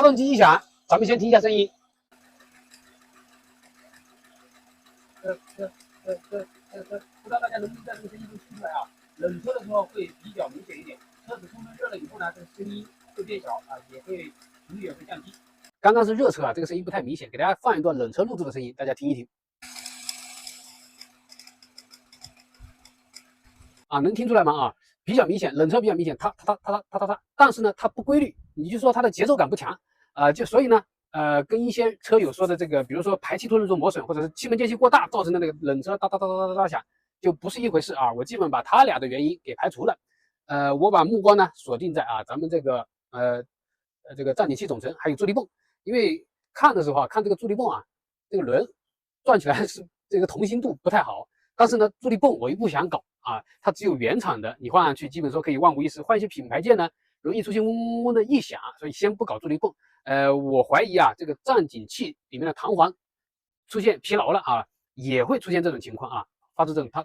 动机一响，咱们先听一下声音。不知道大家能不能在这个声音中听出来啊？冷车的时候会比较明显一点，车子充分热了以后呢，这个声音会变小啊，也会频率也会降低。刚刚是热车啊，这个声音不太明显，给大家放一段冷车录制的声音，大家听一听。啊，能听出来吗？啊，比较明显，冷车比较明显，它，但是呢，它不规律，你就说它的节奏感不强啊，就所以呢，跟一些车友说的这个，比如说排气脱轮轴磨损，或者是气门间隙过大造成的那个冷车哒哒哒哒哒哒响，就不是一回事啊。我基本把它俩的原因给排除了，我把目光呢锁定在啊咱们这个这个站顶器总成还有助力泵，因为看的时候啊，看这个助力泵啊，这个轮转起来是这个同心度不太好，但是呢，助力泵我又不想搞。啊，它只有原厂的，你换上去基本说可以万无一失。换一些品牌件呢，容易出现嗡嗡嗡的异响，所以先不搞助力泵。我怀疑啊，这个站顶器里面的弹簧出现疲劳了啊，也会出现这种情况啊，发出这种哒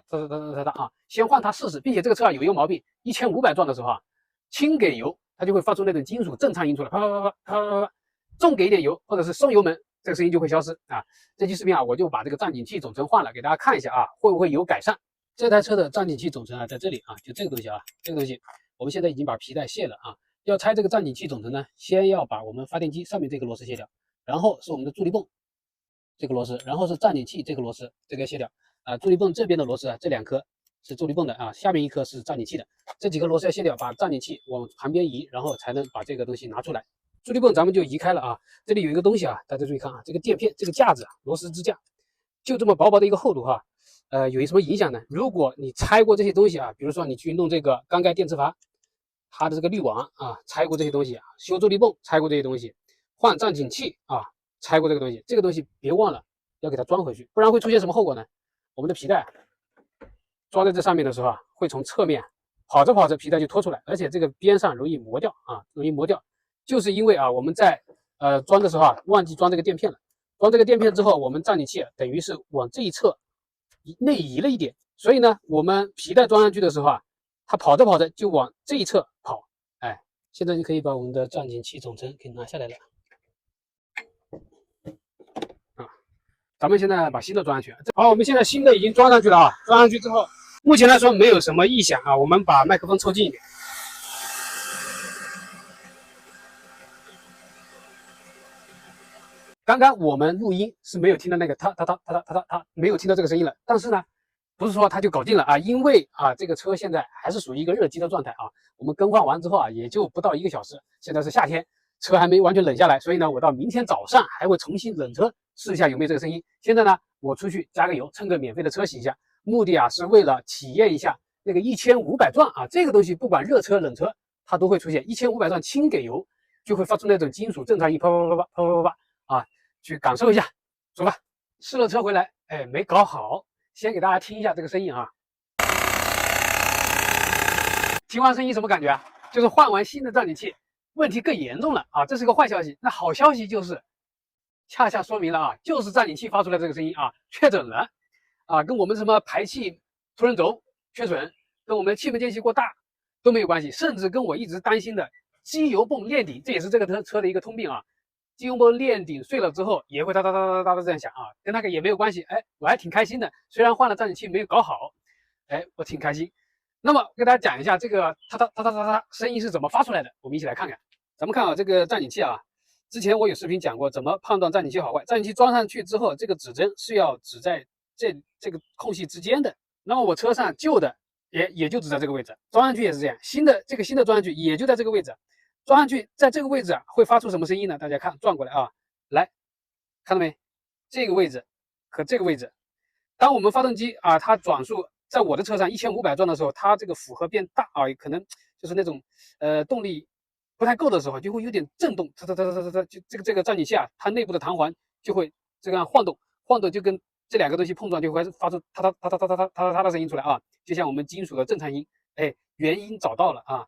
啊，先换它试试。并且这个车啊有一个毛病，1500转的时候啊，轻给油它就会发出那种金属震颤音出来，啪啪啪啪啪啪，重给一点油或者是松油门，这个声音就会消失啊。这期视频啊，我就把这个站顶器总成换了，给大家看一下啊，会不会有改善。这台车的站顶器总成啊，在这里啊，就这个东西啊，这个东西，我们现在已经把皮带卸了啊。要拆这个站顶器总成呢，先要把我们发电机上面这个螺丝卸掉，然后是我们的助力泵这个螺丝，然后是站顶器这个螺丝，这个卸掉啊。助力泵这边的螺丝啊，这2颗是助力泵的啊，下面1颗是站顶器的，这几个螺丝要卸掉，把站顶器往旁边移，然后才能把这个东西拿出来。助力泵咱们就移开了啊。这里有一个东西啊，大家注意看啊，这个垫片，这个架子啊，螺丝支架，就这么薄薄的一个厚度哈。有什么影响呢？如果你拆过这些东西啊，比如说你去弄这个缸盖电磁阀，它的这个滤网啊，拆过这些东西啊，修助力泵拆过这些东西，换站顶器啊，拆过这个东西，这个东西别忘了要给它装回去，不然会出现什么后果呢？我们的皮带装在这上面的时候啊，会从侧面跑着跑着皮带就脱出来，而且这个边上容易磨掉啊，容易磨掉，就是因为啊我们在装的时候啊忘记装这个垫片了，装这个垫片之后，我们站顶器等于是往这一侧内移了一点，所以呢，我们皮带装上去的时候啊，它跑着跑着就往这一侧跑，哎，现在就可以把我们的站顶器总成给拿下来了，啊，咱们现在把新的装上去，好，我们现在新的已经装上去了啊，装上去之后，目前来说没有什么异响啊，我们把麦克风凑近一点。刚刚我们录音是没有听到那个它，没有听到这个声音了。但是呢，不是说它就搞定了啊，因为啊，这个车现在还是属于一个热机的状态啊。我们更换完之后啊，也就不到1个小时。现在是夏天，车还没完全冷下来，所以呢，我到明天早上还会重新冷车试一下有没有这个声音。现在呢，我出去加个油，蹭个免费的车洗一下，目的啊是为了体验一下那个1500转啊，这个东西不管热车冷车它都会出现1500转，轻给油就会发出那种金属震颤音，啪啪啪啪啪啪啪啊。去感受一下，走吧。试了车回来，哎，没搞好，先给大家听一下这个声音啊。听完声音什么感觉啊？就是换完新的站顶器，问题更严重了啊！这是个坏消息。那好消息就是，恰恰说明了啊，就是站顶器发出来这个声音啊，确诊了啊，跟我们什么排气脱轮轴缺损，跟我们气门间隙过大都没有关系，甚至跟我一直担心的机油泵链顶，这也是这个车的一个通病啊。机油泵链顶碎了之后也会哒哒哒哒哒的这样响啊，跟那个也没有关系，哎，我还挺开心的。虽然换了站顶器没有搞好，哎，我挺开心。那么跟大家讲一下这个哒声音是怎么发出来的，我们一起来看看。咱们看啊，这个站顶器啊，之前我有视频讲过怎么判断站顶器好坏。站顶器装上去之后，这个指针是要指在这个空隙之间的。那么我车上旧的也就指在这个位置，装上去也是这样，新的装上去也就在这个位置。装上去，在这个位置啊，会发出什么声音呢？大家看，转过来啊，来，看到没？这个位置和这个位置，当我们发动机啊，它转速在我的车上1500转的时候，它这个负荷变大啊，可能就是那种动力不太够的时候，就会有点震动，就这个站顶器啊，它内部的弹簧就会这样晃动，就跟这2个东西碰撞，就会发出哒的声音出来啊，就像我们金属的震颤音。哎，原因找到了啊。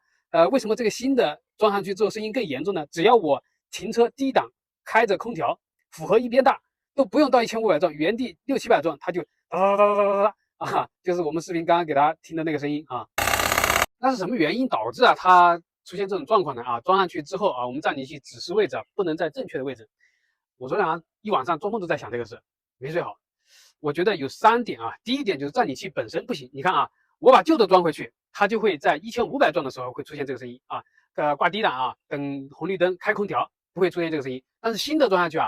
为什么这个新的装上去之后声音更严重呢？只要我停车低档开着空调，负荷一变大，都不用到1500转，原地600-700转，它就哒啊，就是我们视频刚刚给大家听的那个声音啊。那是什么原因导致啊它出现这种状况呢装上去之后我们站顶器指示位置不能在正确的位置。我昨天一晚上做梦都在想这个事，没睡好。我觉得有3点第一点就是站顶器本身不行，你看我把旧的装回去，它就会在1500转的时候会出现这个声音挂低档等红绿灯开空调不会出现这个声音，但是新的装下去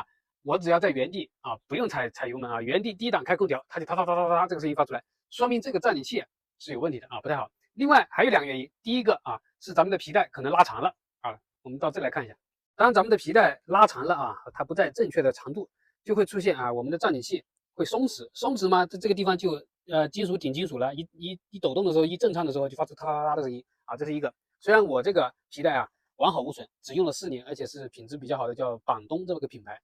我只要在原地不用踩油门原地低档开空调，它就哒这个声音发出来，说明这个站顶器是有问题的不太好。另外还有2个原因，第一个是咱们的皮带可能拉长了我们到这来看一下，当咱们的皮带拉长了它不在正确的长度，就会出现我们的站顶器会松弛嘛，这个地方就金属顶金属了，一抖动的时候，一震颤的时候就发出哒的声音这是一个。虽然我这个皮带完好无损，只用了4年，而且是品质比较好的，叫榜东这个品牌，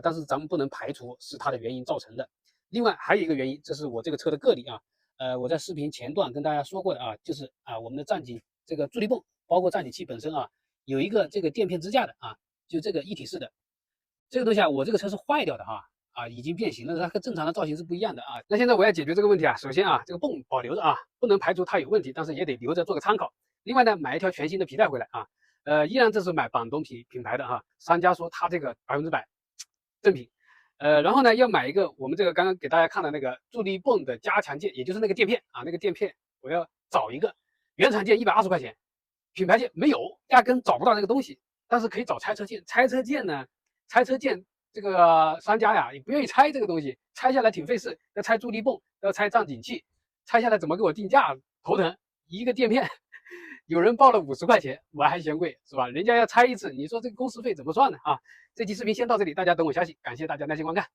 但是咱们不能排除是它的原因造成的。另外还有一个原因，这是我这个车的个例我在视频前段跟大家说过的就是我们的站顶这个助力泵，包括站顶器本身有一个这个垫片支架的就这个一体式的这个东西我这个车是坏掉的已经变形了，它跟正常的造型是不一样的那现在我要解决这个问题首先这个泵保留着不能排除它有问题，但是也得留着做个参考。另外呢，买一条全新的皮带回来依然这是买榜东品牌的商家说它这个100%正品。然后呢，要买一个我们这个刚刚给大家看的那个助力泵的加强件，也就是那个垫片那个垫片我要找一个，原厂件120块钱，品牌件没有，压根找不到这个东西。但是可以找拆车件，拆车件这个商家也不愿意拆这个东西，拆下来挺费事，要拆助力泵，要拆站顶器，拆下来怎么给我定价，头疼。一个垫片有人报了50块钱，我还嫌贵是吧？人家要拆一次，你说这个工时费怎么算呢这期视频先到这里，大家等我消息，感谢大家耐心观看。